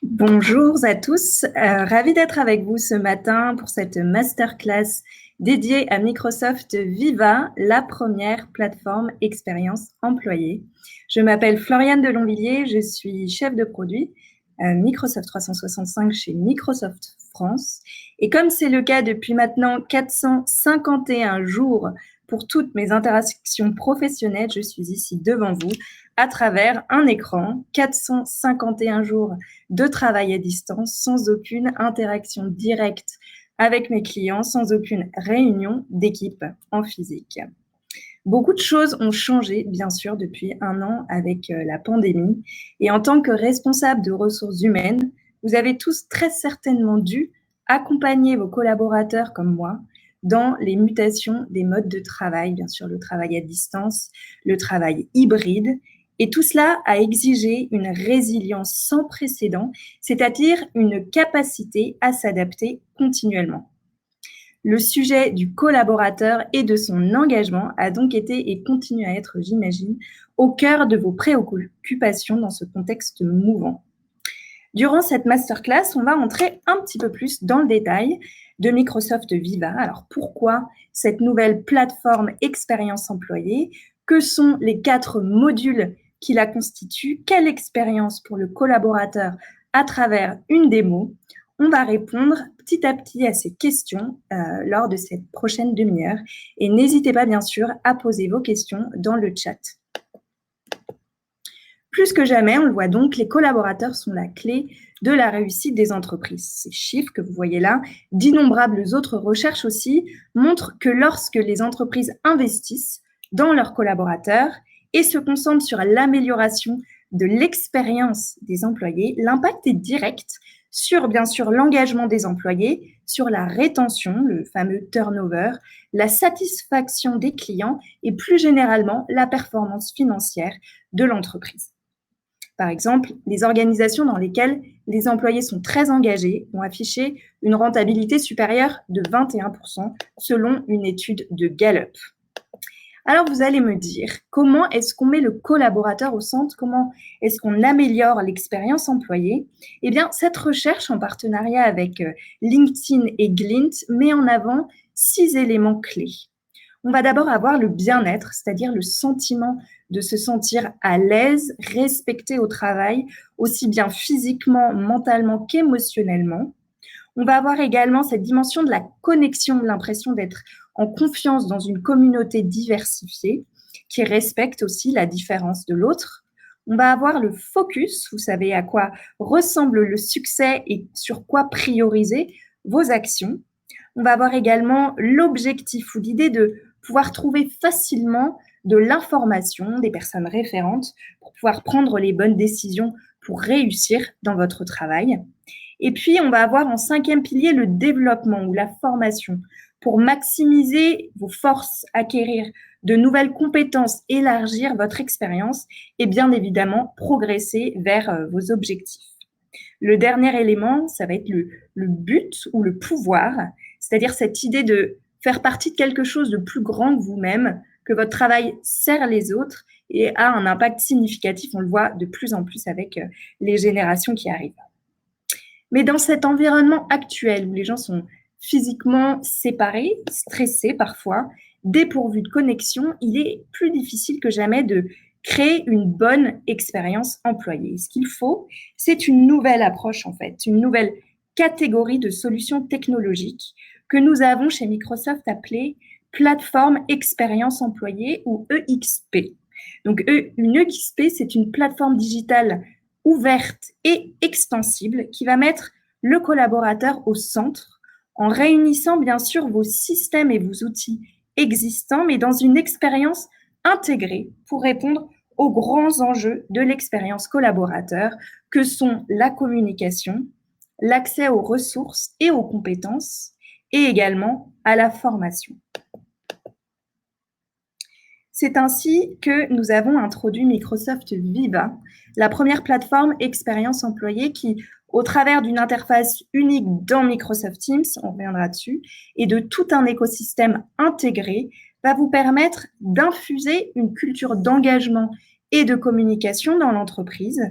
Bonjour à tous, ravie d'être avec vous ce matin pour cette masterclass dédiée à Microsoft Viva, la première plateforme expérience employée. Je m'appelle Floriane Delonvilliers, je suis chef de produit Microsoft 365 chez Microsoft France. Et comme c'est le cas depuis maintenant 451 jours pour toutes mes interactions professionnelles, je suis ici devant vous à travers un écran, 451 jours de travail à distance, sans aucune interaction directe avec mes clients, sans aucune réunion d'équipe en physique. Beaucoup de choses ont changé, bien sûr, depuis un an avec la pandémie. Et en tant que responsable de ressources humaines, vous avez tous très certainement dû accompagner vos collaborateurs comme moi dans les mutations des modes de travail, bien sûr, le travail à distance, le travail hybride. Et tout cela a exigé une résilience sans précédent, c'est-à-dire une capacité à s'adapter continuellement. Le sujet du collaborateur et de son engagement a donc été et continue à être, j'imagine, au cœur de vos préoccupations dans ce contexte mouvant. Durant cette masterclass, on va entrer un petit peu plus dans le détail de Microsoft Viva. Alors pourquoi cette nouvelle plateforme expérience employée? Que sont les 4 modules qui la constituent? Quelle expérience pour le collaborateur à travers une démo? On va répondre petit à petit à ces questions lors de cette prochaine demi-heure. Et n'hésitez pas, bien sûr, à poser vos questions dans le chat. Plus que jamais, on le voit donc, les collaborateurs sont la clé de la réussite des entreprises. Ces chiffres que vous voyez là, d'innombrables autres recherches aussi, montrent que lorsque les entreprises investissent dans leurs collaborateurs et se concentrent sur l'amélioration de l'expérience des employés, l'impact est direct sur, bien sûr, l'engagement des employés, sur la rétention, le fameux turnover, la satisfaction des clients et plus généralement la performance financière de l'entreprise. Par exemple, les organisations dans lesquelles les employés sont très engagés ont affiché une rentabilité supérieure de 21% selon une étude de Gallup. Alors, vous allez me dire, comment est-ce qu'on met le collaborateur au centre? Comment est-ce qu'on améliore l'expérience employée? Eh bien, cette recherche en partenariat avec LinkedIn et Glint met en avant 6 éléments clés. On va d'abord avoir le bien-être, c'est-à-dire le sentiment de se sentir à l'aise, respecté au travail, aussi bien physiquement, mentalement qu'émotionnellement. On va avoir également cette dimension de la connexion, l'impression d'être en confiance dans une communauté diversifiée qui respecte aussi la différence de l'autre. On va avoir le focus, vous savez à quoi ressemble le succès et sur quoi prioriser vos actions. On va avoir également l'objectif ou l'idée de pouvoir trouver facilement de l'information, des personnes référentes pour pouvoir prendre les bonnes décisions pour réussir dans votre travail. Et puis, on va avoir en 5e pilier le développement ou la formation pour maximiser vos forces, acquérir de nouvelles compétences, élargir votre expérience et bien évidemment progresser vers vos objectifs. Le dernier élément, ça va être le but ou le pouvoir, c'est-à-dire cette idée de faire partie de quelque chose de plus grand que vous-même, que votre travail sert les autres et a un impact significatif. On le voit de plus en plus avec les générations qui arrivent. Mais dans cet environnement actuel où les gens sont physiquement séparés, stressés parfois, dépourvus de connexion, il est plus difficile que jamais de créer une bonne expérience employée. Ce qu'il faut, c'est une nouvelle approche en fait, une nouvelle catégorie de solutions technologiques que nous avons chez Microsoft appelée plateforme expérience employée ou EXP. Donc une EXP, c'est une plateforme digitale ouverte et extensible qui va mettre le collaborateur au centre en réunissant bien sûr vos systèmes et vos outils existants, mais dans une expérience intégrée pour répondre aux grands enjeux de l'expérience collaborateur que sont la communication, l'accès aux ressources et aux compétences et également à la formation. C'est ainsi que nous avons introduit Microsoft Viva, la première plateforme expérience employée qui au travers d'une interface unique dans Microsoft Teams, on reviendra dessus, et de tout un écosystème intégré, va vous permettre d'infuser une culture d'engagement et de communication dans l'entreprise,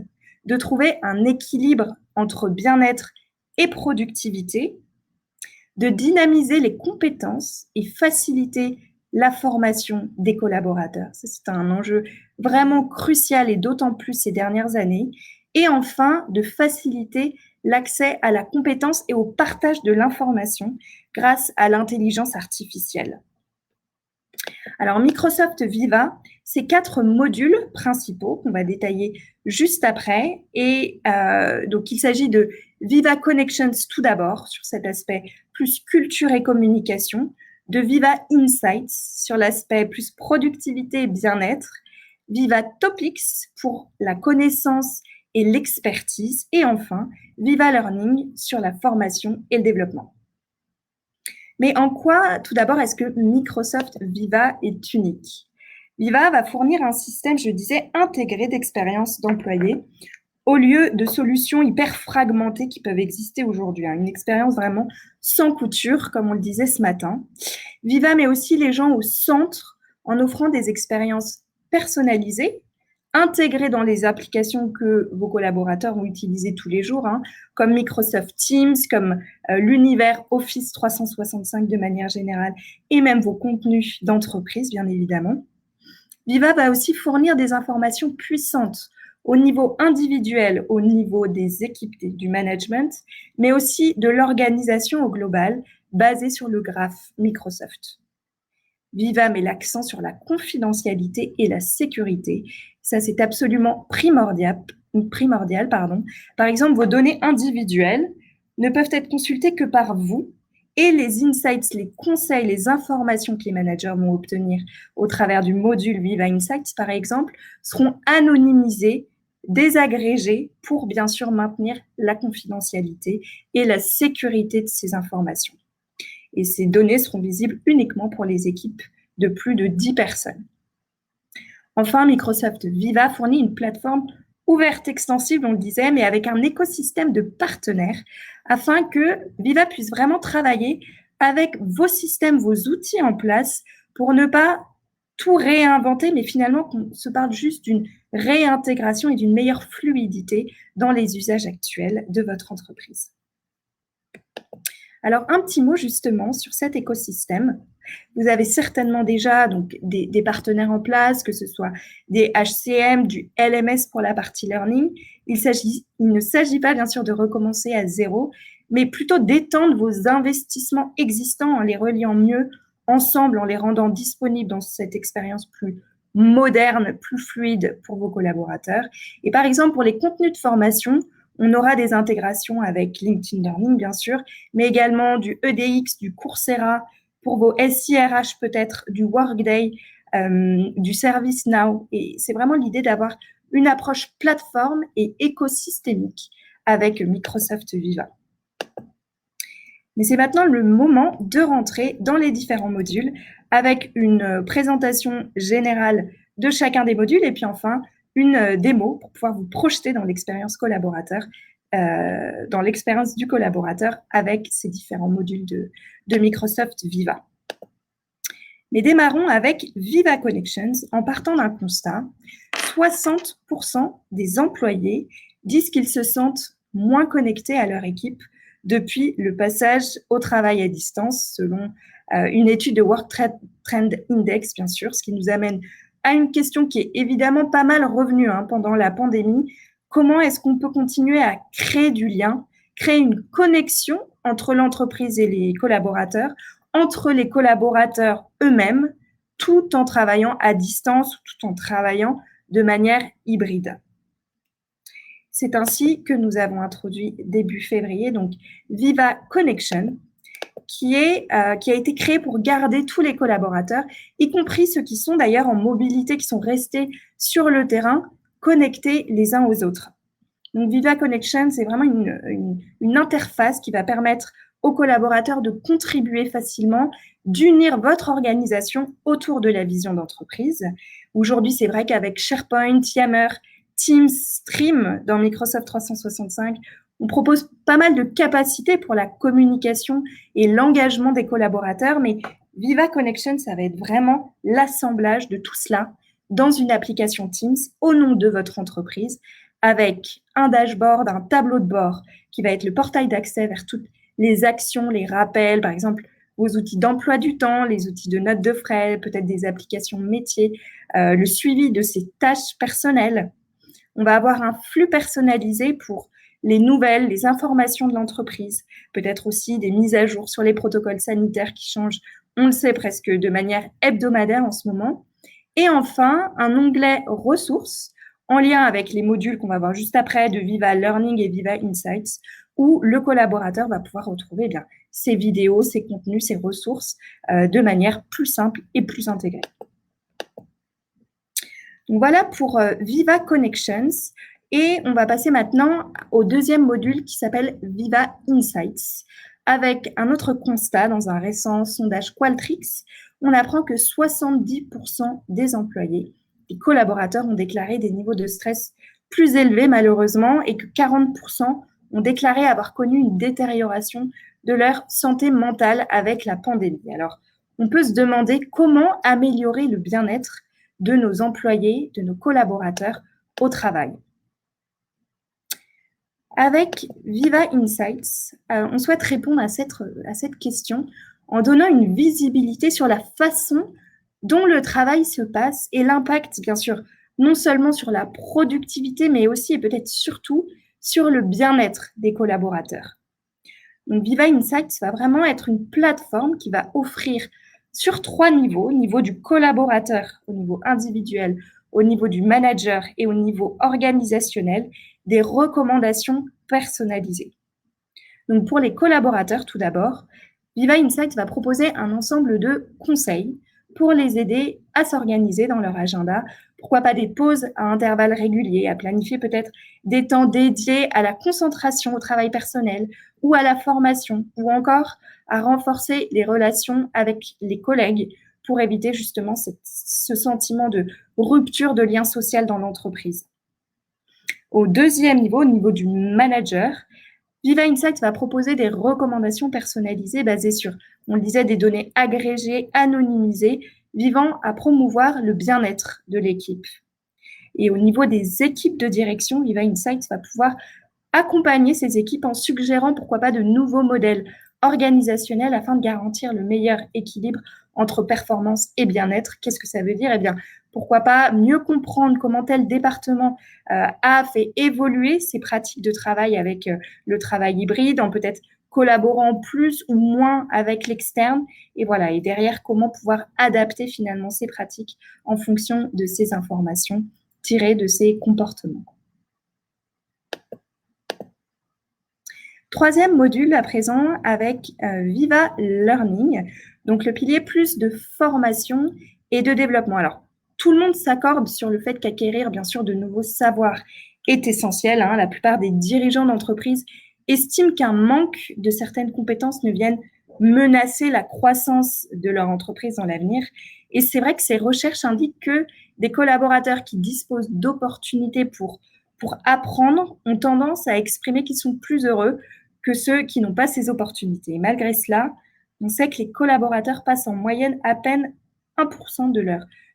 de trouver un équilibre entre bien-être et productivité, de dynamiser les compétences et faciliter la formation des collaborateurs. C'est un enjeu vraiment crucial et d'autant plus ces dernières années. Et enfin, de faciliter l'accès à la compétence et au partage de l'information grâce à l'intelligence artificielle. Alors, Microsoft Viva, c'est 4 modules principaux qu'on va détailler juste après. Et donc, il s'agit de Viva Connections tout d'abord, sur cet aspect plus culture et communication, de Viva Insights, sur l'aspect plus productivité et bien-être, Viva Topics, pour la connaissance et l'expertise, et enfin, Viva Learning, sur la formation et le développement. Mais en quoi, tout d'abord, est-ce que Microsoft Viva est unique? Viva va fournir un système, je disais, intégré d'expérience d'employés au lieu de solutions hyper fragmentées qui peuvent exister aujourd'hui. Une expérience vraiment sans couture, comme on le disait ce matin. Viva met aussi les gens au centre en offrant des expériences personnalisées, intégrées dans les applications que vos collaborateurs vont utiliser tous les jours, comme Microsoft Teams, comme l'univers Office 365 de manière générale, et même vos contenus d'entreprise, bien évidemment. Viva va aussi fournir des informations puissantes au niveau individuel, au niveau des équipes du management, mais aussi de l'organisation au global, basée sur le graphe Microsoft. Viva met l'accent sur la confidentialité et la sécurité. Ça, c'est absolument primordial. Par exemple, vos données individuelles ne peuvent être consultées que par vous, et les insights, les conseils, les informations que les managers vont obtenir au travers du module Viva Insights, par exemple, seront anonymisés, désagrégés pour bien sûr maintenir la confidentialité et la sécurité de ces informations. Et ces données seront visibles uniquement pour les équipes de plus de 10 personnes. Enfin, Microsoft Viva fournit une plateforme ouverte, extensible, on le disait, mais avec un écosystème de partenaires afin que Viva puisse vraiment travailler avec vos systèmes, vos outils en place pour ne pas tout réinventer, mais finalement qu'on se parle juste d'une réintégration et d'une meilleure fluidité dans les usages actuels de votre entreprise. Alors, un petit mot justement sur cet écosystème. Vous avez certainement déjà donc, des partenaires en place, que ce soit des HCM, du LMS pour la partie learning. Il ne s'agit pas bien sûr de recommencer à zéro, mais plutôt d'étendre vos investissements existants en les reliant mieux ensemble, en les rendant disponibles dans cette expérience plus moderne, plus fluide pour vos collaborateurs. Et par exemple, pour les contenus de formation, on aura des intégrations avec LinkedIn Learning, bien sûr, mais également du EDX, du Coursera, pour vos SIRH peut-être, du Workday, du ServiceNow. Et c'est vraiment l'idée d'avoir une approche plateforme et écosystémique avec Microsoft Viva. Mais c'est maintenant le moment de rentrer dans les différents modules avec une présentation générale de chacun des modules et puis enfin une démo pour pouvoir vous projeter dans l'expérience collaborateur, dans l'expérience du collaborateur avec ces différents modules de Microsoft Viva. Mais démarrons avec Viva Connections en partant d'un constat. 60% des employés disent qu'ils se sentent moins connectés à leur équipe depuis le passage au travail à distance, selon une étude de Work Trend Index, bien sûr, ce qui nous amène à une question qui est évidemment pas mal revenue pendant la pandémie. Comment est-ce qu'on peut continuer à créer du lien, créer une connexion entre l'entreprise et les collaborateurs, entre les collaborateurs eux-mêmes, tout en travaillant à distance, tout en travaillant de manière hybride? C'est ainsi que nous avons introduit début février, donc Viva Connection, qui a été créé pour garder tous les collaborateurs, y compris ceux qui sont d'ailleurs en mobilité, qui sont restés sur le terrain, connectés les uns aux autres. Donc Viva Connection, c'est vraiment une interface qui va permettre aux collaborateurs de contribuer facilement, d'unir votre organisation autour de la vision d'entreprise. Aujourd'hui, c'est vrai qu'avec SharePoint, Yammer, Teams, Stream dans Microsoft 365 On propose pas mal de capacités pour la communication et l'engagement des collaborateurs, mais Viva Connection, ça va être vraiment l'assemblage de tout cela dans une application Teams au nom de votre entreprise, avec un dashboard, un tableau de bord qui va être le portail d'accès vers toutes les actions, les rappels, par exemple vos outils d'emploi du temps, les outils de notes de frais, peut-être des applications métiers, le suivi de ces tâches personnelles. On va avoir un flux personnalisé pour les nouvelles, les informations de l'entreprise, peut-être aussi des mises à jour sur les protocoles sanitaires qui changent, on le sait, presque de manière hebdomadaire en ce moment. Et enfin, un onglet ressources en lien avec les modules qu'on va voir juste après de Viva Learning et Viva Insights, où le collaborateur va pouvoir retrouver ses vidéos, ses contenus, ses ressources de manière plus simple et plus intégrée. Donc voilà pour Viva Connections. Et on va passer maintenant au deuxième module qui s'appelle Viva Insights. Avec un autre constat dans un récent sondage Qualtrics, on apprend que 70% des employés, des collaborateurs ont déclaré des niveaux de stress plus élevés malheureusement et que 40% ont déclaré avoir connu une détérioration de leur santé mentale avec la pandémie. Alors, on peut se demander comment améliorer le bien-être de nos employés, de nos collaborateurs au travail. Avec Viva Insights, on souhaite répondre à cette question en donnant une visibilité sur la façon dont le travail se passe et l'impact, bien sûr, non seulement sur la productivité, mais aussi et peut-être surtout sur le bien-être des collaborateurs. Donc, Viva Insights va vraiment être une plateforme qui va offrir sur 3 niveaux, au niveau du collaborateur, au niveau individuel, au niveau du manager et au niveau organisationnel, des recommandations personnalisées. Donc, pour les collaborateurs, tout d'abord, Viva Insights va proposer un ensemble de conseils pour les aider à s'organiser dans leur agenda. Pourquoi pas des pauses à intervalles réguliers, à planifier peut-être des temps dédiés à la concentration au travail personnel ou à la formation, ou encore à renforcer les relations avec les collègues pour éviter justement ce sentiment de rupture de lien social dans l'entreprise. Au deuxième niveau, au niveau du manager, Viva Insights va proposer des recommandations personnalisées basées sur, on le disait, des données agrégées, anonymisées, visant à promouvoir le bien-être de l'équipe. Et au niveau des équipes de direction, Viva Insights va pouvoir accompagner ces équipes en suggérant, pourquoi pas, de nouveaux modèles organisationnels afin de garantir le meilleur équilibre entre performance et bien-être. Qu'est-ce que ça veut dire? Eh bien, pourquoi pas mieux comprendre comment tel département a fait évoluer ses pratiques de travail avec le travail hybride, en peut-être collaborant plus ou moins avec l'externe, et voilà, et derrière, comment pouvoir adapter finalement ces pratiques en fonction de ces informations tirées de ces comportements. Troisième module à présent avec Viva Learning, donc le pilier plus de formation et de développement. Alors, tout le monde s'accorde sur le fait qu'acquérir bien sûr de nouveaux savoirs est essentiel. La plupart des dirigeants d'entreprise estiment qu'un manque de certaines compétences ne vienne menacer la croissance de leur entreprise dans l'avenir. Et c'est vrai que ces recherches indiquent que des collaborateurs qui disposent d'opportunités pour apprendre ont tendance à exprimer qu'ils sont plus heureux que ceux qui n'ont pas ces opportunités. Et malgré cela, on sait que les collaborateurs passent en moyenne à peine 1% de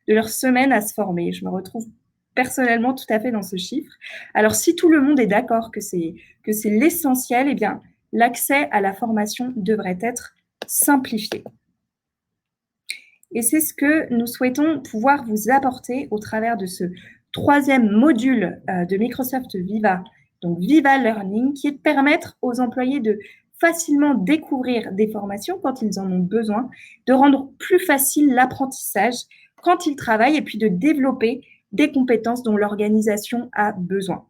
leur semaine à se former. Je me retrouve personnellement tout à fait dans ce chiffre. Alors, si tout le monde est d'accord que c'est l'essentiel, eh bien, l'accès à la formation devrait être simplifié. Et c'est ce que nous souhaitons pouvoir vous apporter au travers de ce troisième module de Microsoft Viva, donc Viva Learning, qui est de permettre aux employés de facilement découvrir des formations quand ils en ont besoin, de rendre plus facile l'apprentissage quand ils travaillent et puis de développer des compétences dont l'organisation a besoin.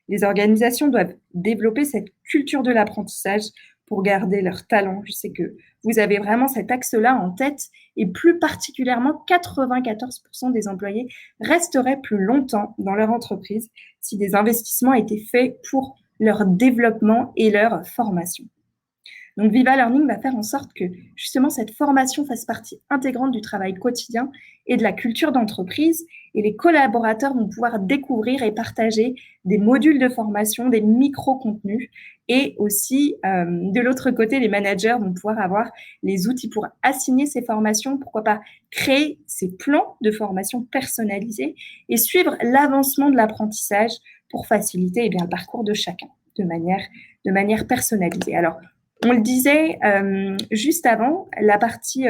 Les organisations doivent développer cette culture de l'apprentissage pour garder leur talent. Je sais que vous avez vraiment cet axe-là en tête et plus particulièrement 94% des employés resteraient plus longtemps dans leur entreprise si des investissements étaient faits pour leur développement et leur formation. Donc, Viva Learning va faire en sorte que justement cette formation fasse partie intégrante du travail quotidien et de la culture d'entreprise. Et les collaborateurs vont pouvoir découvrir et partager des modules de formation, des micro-contenus. Et aussi, de l'autre côté, les managers vont pouvoir avoir les outils pour assigner ces formations, pourquoi pas créer ces plans de formation personnalisés et suivre l'avancement de l'apprentissage pour faciliter le parcours de chacun de manière personnalisée. Alors, on le disait juste avant, la partie,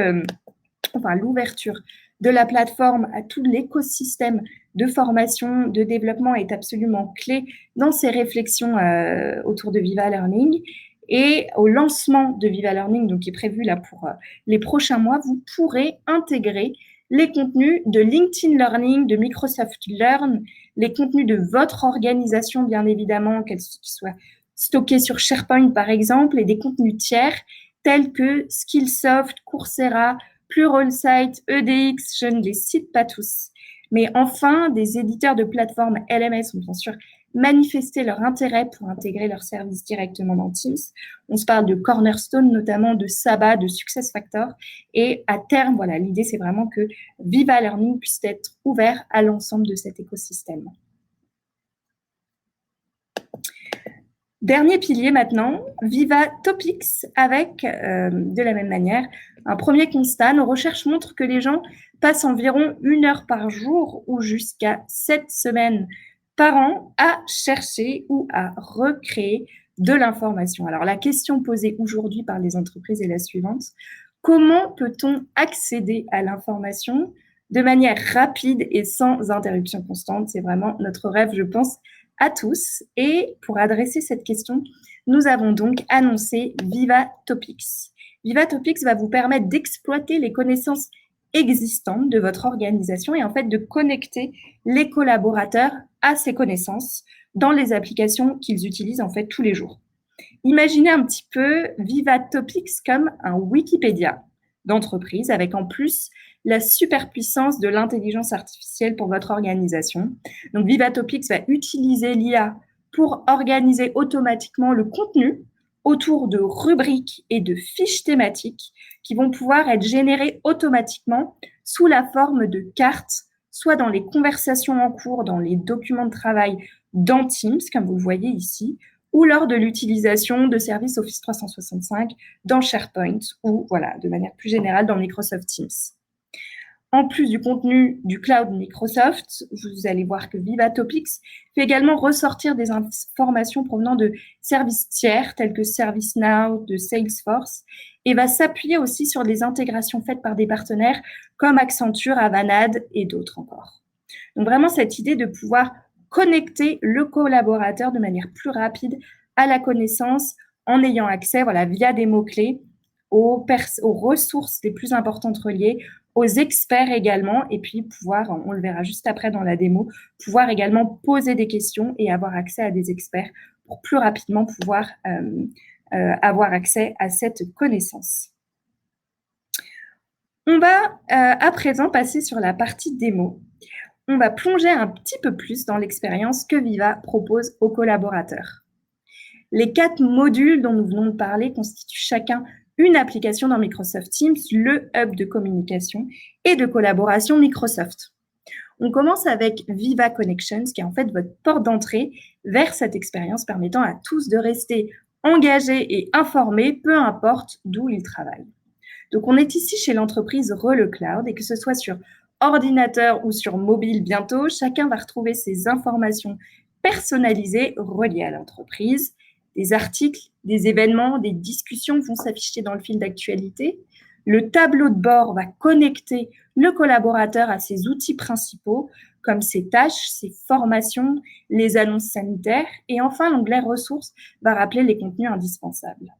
l'ouverture de la plateforme à tout l'écosystème de formation, de développement est absolument clé dans ces réflexions autour de Viva Learning. Et au lancement de Viva Learning, donc qui est prévu là pour les prochains mois, vous pourrez intégrer les contenus de LinkedIn Learning, de Microsoft Learn, les contenus de votre organisation, bien évidemment, qu'ils soient stockés sur SharePoint, par exemple, et des contenus tiers tels que Skillsoft, Coursera, Pluralsight, EDX, je ne les cite pas tous. Mais enfin, des éditeurs de plateformes LMS ont bien sûr manifesté leur intérêt pour intégrer leurs services directement dans Teams. On se parle de Cornerstone, notamment de Saba, de SuccessFactors. Et à terme, voilà, l'idée, c'est vraiment que Viva Learning puisse être ouvert à l'ensemble de cet écosystème. Dernier pilier maintenant, Viva Topics avec, de la même manière, un premier constat. Nos recherches montrent que les gens passent environ 1 heure par jour ou jusqu'à 7 semaines par an à chercher ou à recréer de l'information. Alors, la question posée aujourd'hui par les entreprises est la suivante. Comment peut-on accéder à l'information de manière rapide et sans interruption constante? C'est vraiment notre rêve, je pense, à tous. Et pour adresser cette question, nous avons donc annoncé Viva Topics. Viva Topics va vous permettre d'exploiter les connaissances existantes de votre organisation et en fait de connecter les collaborateurs à ces connaissances dans les applications qu'ils utilisent en fait tous les jours. Imaginez un petit peu Viva Topics comme un Wikipédia d'entreprise avec en plus la superpuissance de l'intelligence artificielle pour votre organisation. Donc, Viva Topics va utiliser l'IA pour organiser automatiquement le contenu autour de rubriques et de fiches thématiques qui vont pouvoir être générées automatiquement sous la forme de cartes, soit dans les conversations en cours, dans les documents de travail dans Teams, comme vous le voyez ici, ou lors de l'utilisation de services Office 365 dans SharePoint ou, voilà, de manière plus générale, dans Microsoft Teams. En plus du contenu du cloud Microsoft, vous allez voir que Viva Topics fait également ressortir des informations provenant de services tiers tels que ServiceNow, de Salesforce, et va s'appuyer aussi sur des intégrations faites par des partenaires comme Accenture, Avanade et d'autres encore. Donc vraiment cette idée de pouvoir connecter le collaborateur de manière plus rapide à la connaissance en ayant accès, voilà, via des mots-clés aux ressources les plus importantes reliées, aux experts également, et puis pouvoir, on le verra juste après dans la démo, pouvoir également poser des questions et avoir accès à des experts pour plus rapidement pouvoir avoir accès à cette connaissance. On va à présent passer sur la partie démo. On va plonger un petit peu plus dans l'expérience que Viva propose aux collaborateurs. Les 4 modules dont nous venons de parler constituent chacun une application dans Microsoft Teams, le hub de communication et de collaboration Microsoft. On commence avec Viva Connections, qui est en fait votre porte d'entrée vers cette expérience permettant à tous de rester engagés et informés, peu importe d'où ils travaillent. Donc, on est ici chez l'entreprise Rele Cloud et que ce soit sur ordinateur ou sur mobile bientôt, chacun va retrouver ses informations personnalisées reliées à l'entreprise. Des articles, des événements, des discussions vont s'afficher dans le fil d'actualité. Le tableau de bord va connecter le collaborateur à ses outils principaux, comme ses tâches, ses formations, les annonces sanitaires. Et enfin, l'onglet ressources va rappeler les contenus indispensables.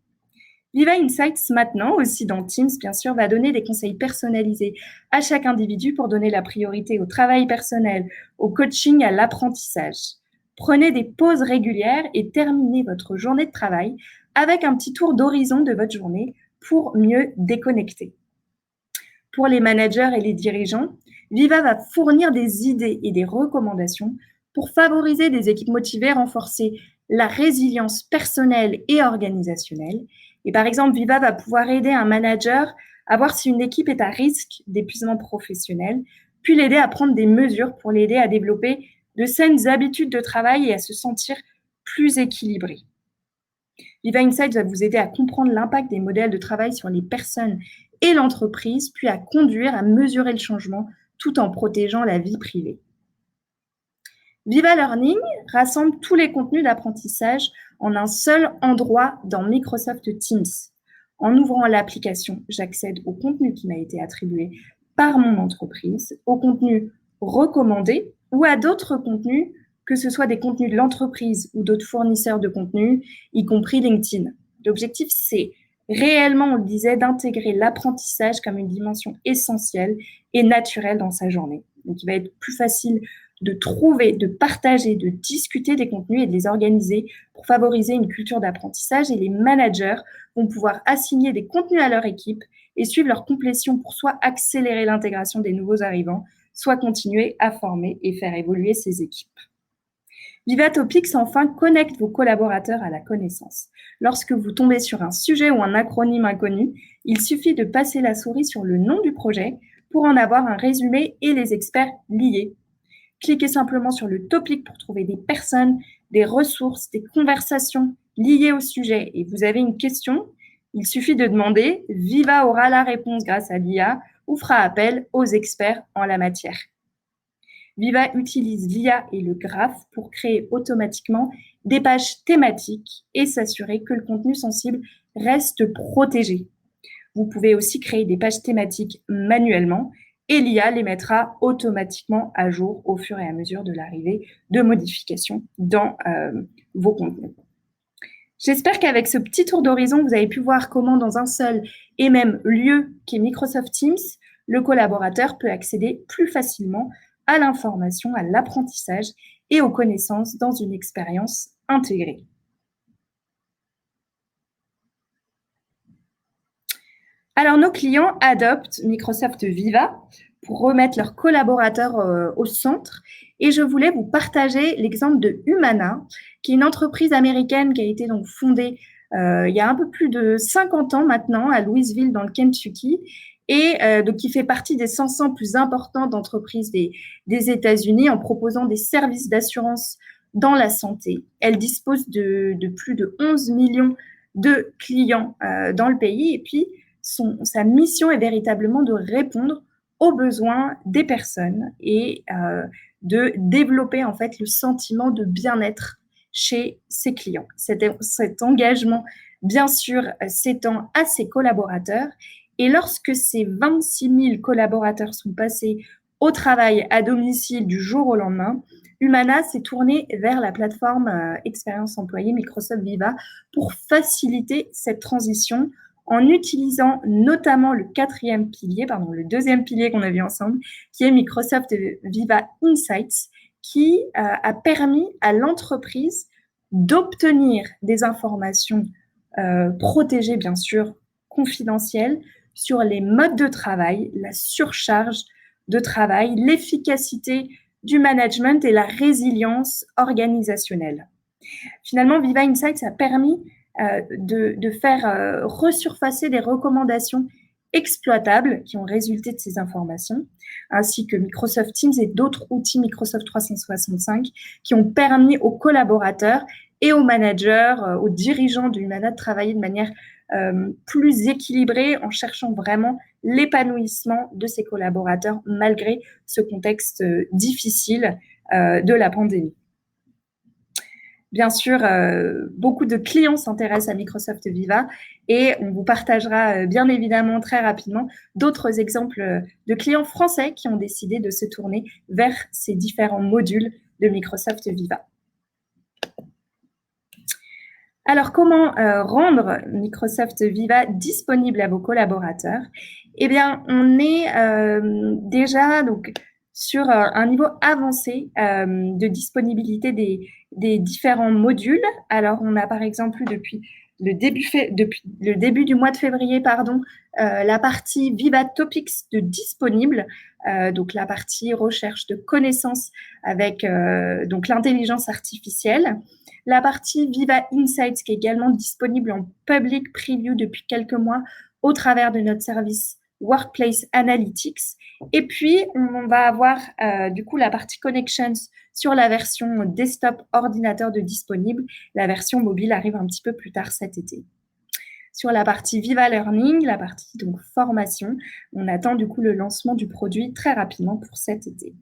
Viva Insights, maintenant, aussi dans Teams, bien sûr, va donner des conseils personnalisés à chaque individu pour donner la priorité au travail personnel, au coaching, à l'apprentissage. Prenez des pauses régulières et terminez votre journée de travail avec un petit tour d'horizon de votre journée pour mieux déconnecter. Pour les managers et les dirigeants, Viva va fournir des idées et des recommandations pour favoriser des équipes motivées, renforcer la résilience personnelle et organisationnelle. Et par exemple, Viva va pouvoir aider un manager à voir si une équipe est à risque d'épuisement professionnel, puis l'aider à prendre des mesures pour l'aider à développer de saines habitudes de travail et à se sentir plus équilibré. Viva Insights va vous aider à comprendre l'impact des modèles de travail sur les personnes et l'entreprise, puis à conduire à mesurer le changement tout en protégeant la vie privée. Viva Learning rassemble tous les contenus d'apprentissage en un seul endroit dans Microsoft Teams. En ouvrant l'application, j'accède au contenu qui m'a été attribué par mon entreprise, au contenu recommandé ou à d'autres contenus, que ce soit des contenus de l'entreprise ou d'autres fournisseurs de contenu, y compris LinkedIn. L'objectif, c'est réellement, on le disait, d'intégrer l'apprentissage comme une dimension essentielle et naturelle dans sa journée. Donc, il va être plus facile de trouver, de partager, de discuter des contenus et de les organiser pour favoriser une culture d'apprentissage. Et les managers vont pouvoir assigner des contenus à leur équipe et suivre leur complétion pour soit accélérer l'intégration des nouveaux arrivants, soit continuer à former et faire évoluer ces équipes. Viva Topics, enfin, connecte vos collaborateurs à la connaissance. Lorsque vous tombez sur un sujet ou un acronyme inconnu, il suffit de passer la souris sur le nom du projet pour en avoir un résumé et les experts liés. Cliquez simplement sur le topic pour trouver des personnes, des ressources, des conversations liées au sujet. Et vous avez une question, il suffit de demander, Viva aura la réponse grâce à l'IA ou fera appel aux experts en la matière. Viva utilise l'IA et le graphe pour créer automatiquement des pages thématiques et s'assurer que le contenu sensible reste protégé. Vous pouvez aussi créer des pages thématiques manuellement et l'IA les mettra automatiquement à jour au fur et à mesure de l'arrivée de modifications dans vos contenus. J'espère qu'avec ce petit tour d'horizon, vous avez pu voir comment dans un seul et même lieu qu'est Microsoft Teams, le collaborateur peut accéder plus facilement à l'information, à l'apprentissage et aux connaissances dans une expérience intégrée. Alors, nos clients adoptent Microsoft Viva pour remettre leurs collaborateurs au centre. Et je voulais vous partager l'exemple de Humana, qui est une entreprise américaine qui a été donc fondée il y a un peu plus de 50 ans maintenant à Louisville, dans le Kentucky, et donc qui fait partie des 500 plus importantes entreprises des États-Unis en proposant des services d'assurance dans la santé. Elle dispose de plus de 11 millions de clients dans le pays. Et puis, sa mission est véritablement de répondre aux besoins des personnes et de développer en fait le sentiment de bien-être chez ses clients. Cet engagement, bien sûr, s'étend à ses collaborateurs. Et lorsque ces 26 000 collaborateurs sont passés au travail à domicile du jour au lendemain, Humana s'est tournée vers la plateforme Expérience Employée Microsoft Viva pour faciliter cette transition en utilisant notamment le deuxième pilier qu'on a vu ensemble, qui est Microsoft Viva Insights, qui a permis à l'entreprise d'obtenir des informations protégées, bien sûr, confidentielles, sur les modes de travail, la surcharge de travail, l'efficacité du management et la résilience organisationnelle. Finalement, Viva Insights a permis de faire resurfacer des recommandations exploitables qui ont résulté de ces informations, ainsi que Microsoft Teams et d'autres outils Microsoft 365 qui ont permis aux collaborateurs et aux managers, aux dirigeants de Humana de travailler de manière plus équilibrée en cherchant vraiment l'épanouissement de ses collaborateurs malgré ce contexte difficile de la pandémie. Bien sûr, beaucoup de clients s'intéressent à Microsoft Viva et on vous partagera bien évidemment très rapidement d'autres exemples de clients français qui ont décidé de se tourner vers ces différents modules de Microsoft Viva. Alors, comment rendre Microsoft Viva disponible à vos collaborateurs? Eh bien, on est déjà donc sur un niveau avancé de disponibilité des différents modules. Alors, on a par exemple depuis depuis le début du mois de février, la partie Viva Topics de disponible, donc la partie recherche de connaissances avec donc l'intelligence artificielle, la partie Viva Insights qui est également disponible en public preview depuis quelques mois au travers de notre service Workplace Analytics. Et puis, on va avoir du coup la partie Connections sur la version desktop ordinateur de disponible. La version mobile arrive un petit peu plus tard cet été. Sur la partie Viva Learning, la partie donc formation, on attend du coup le lancement du produit très rapidement pour cet été.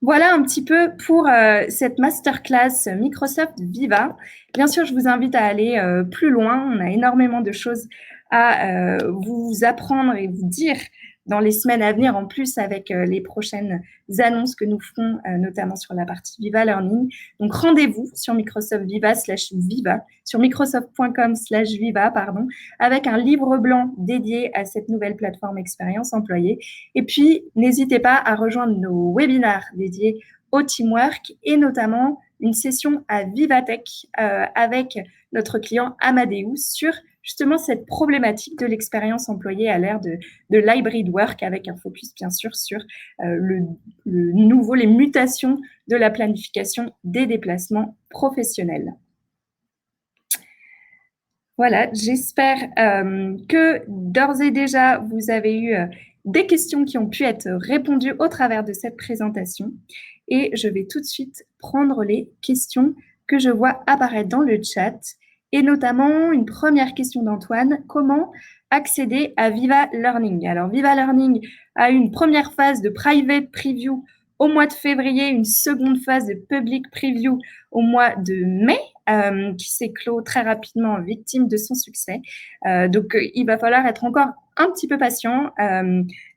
Voilà un petit peu pour cette masterclass Microsoft Viva. Bien sûr, je vous invite à aller plus loin. On a énormément de choses à vous apprendre et vous dire dans les semaines à venir, en plus avec les prochaines annonces que nous ferons, notamment sur la partie Viva Learning. Donc, rendez-vous sur Microsoft Viva, sur microsoft.com/viva, avec un livre blanc dédié à cette nouvelle plateforme expérience employée. Et puis, n'hésitez pas à rejoindre nos webinaires dédiés au teamwork et notamment une session à Vivatech avec notre client Amadeus sur justement cette problématique de l'expérience employée à l'ère de l'hybrid work avec un focus bien sûr sur les mutations de la planification des déplacements professionnels. Voilà, j'espère que d'ores et déjà, vous avez eu des questions qui ont pu être répondues au travers de cette présentation. Et je vais tout de suite prendre les questions que je vois apparaître dans le chat. Et notamment, une première question d'Antoine, comment accéder à Viva Learning? Alors, Viva Learning a eu une première phase de private preview au mois de février, une seconde phase de public preview au mois de mai, qui s'est clos très rapidement, victime de son succès. Donc, il va falloir être encore un petit peu patient.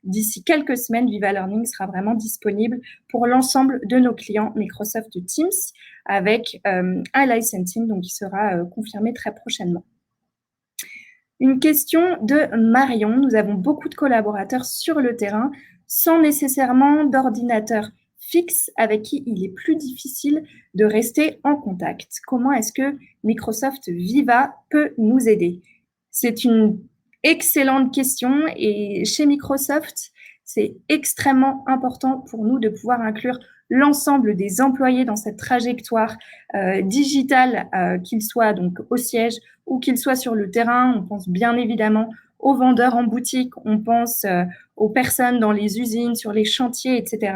D'ici quelques semaines, Viva Learning sera vraiment disponible pour l'ensemble de nos clients Microsoft Teams avec un licensing donc qui sera confirmé très prochainement. Une question de Marion. Nous avons beaucoup de collaborateurs sur le terrain sans nécessairement d'ordinateur fixe avec qui il est plus difficile de rester en contact. Comment est-ce que Microsoft Viva peut nous aider? C'est une excellente question et chez Microsoft, c'est extrêmement important pour nous de pouvoir inclure l'ensemble des employés dans cette trajectoire digitale, qu'ils soient donc au siège ou qu'ils soient sur le terrain. On pense bien évidemment aux vendeurs en boutique, on pense aux personnes dans les usines, sur les chantiers, etc.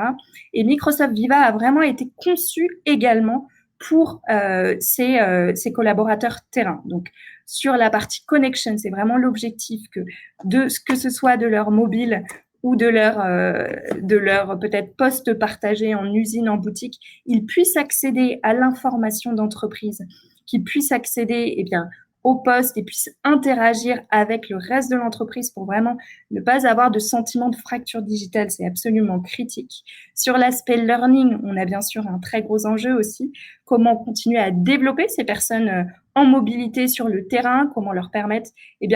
Et Microsoft Viva a vraiment été conçu également pour ses collaborateurs terrain. Donc, sur la partie connection, c'est vraiment l'objectif que ce soit de leur mobile ou de leur peut-être poste partagé en usine, en boutique, ils puissent accéder à l'information d'entreprise, qu'ils puissent accéder au poste et puissent interagir avec le reste de l'entreprise pour vraiment ne pas avoir de sentiment de fracture digitale. C'est absolument critique. Sur l'aspect learning, on a bien sûr un très gros enjeu aussi. Comment continuer à développer ces personnes en mobilité sur le terrain, comment leur permettre,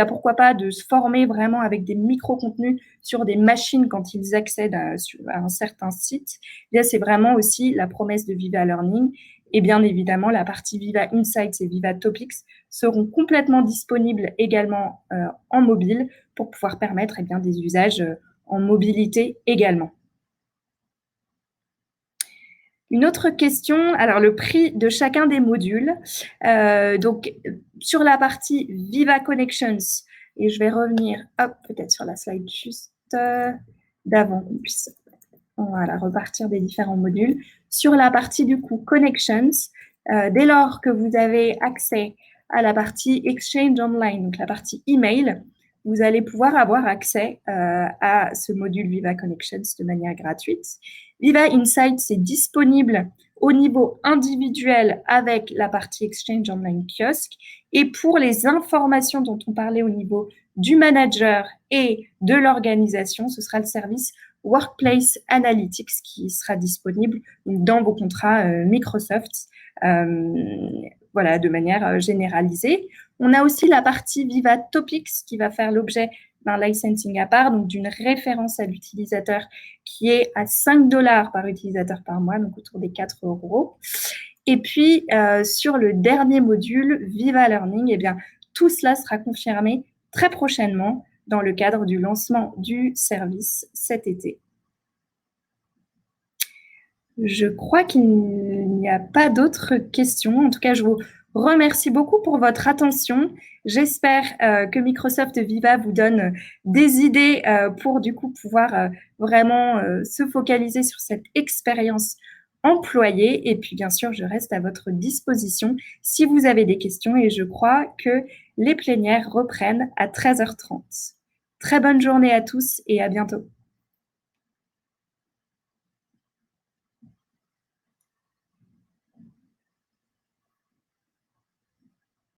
pourquoi pas, de se former vraiment avec des micro-contenus sur des machines quand ils accèdent à un certain site. C'est vraiment aussi la promesse de Viva Learning. Et bien évidemment, la partie Viva Insights et Viva Topics seront complètement disponibles également en mobile pour pouvoir permettre des usages en mobilité également. Une autre question, alors le prix de chacun des modules. Donc, sur la partie Viva Connections, et je vais revenir, peut-être sur la slide juste d'avant qu'on puisse repartir des différents modules. Sur la partie du coup Connections, dès lors que vous avez accès à la partie Exchange Online, donc la partie email, vous allez pouvoir avoir accès à ce module Viva Connections de manière gratuite. Viva Insights est disponible au niveau individuel avec la partie Exchange Online Kiosque. Et pour les informations dont on parlait au niveau du manager et de l'organisation, ce sera le service Workplace Analytics qui sera disponible dans vos contrats Microsoft, de manière généralisée. On a aussi la partie Viva Topics qui va faire l'objet d'un licensing à part, donc d'une référence à l'utilisateur qui est à 5 $ par utilisateur par mois, donc autour des 4 €. Et puis, sur le dernier module, Viva Learning, eh bien, tout cela sera confirmé très prochainement dans le cadre du lancement du service cet été. Je crois qu'il n'y a pas d'autres questions. En tout cas, je vous remercie beaucoup pour votre attention. J'espère que Microsoft Viva vous donne des idées pour du coup pouvoir vraiment se focaliser sur cette expérience employée. Et puis, bien sûr, je reste à votre disposition si vous avez des questions. Et je crois que les plénières reprennent à 13h30. Très bonne journée à tous et à bientôt.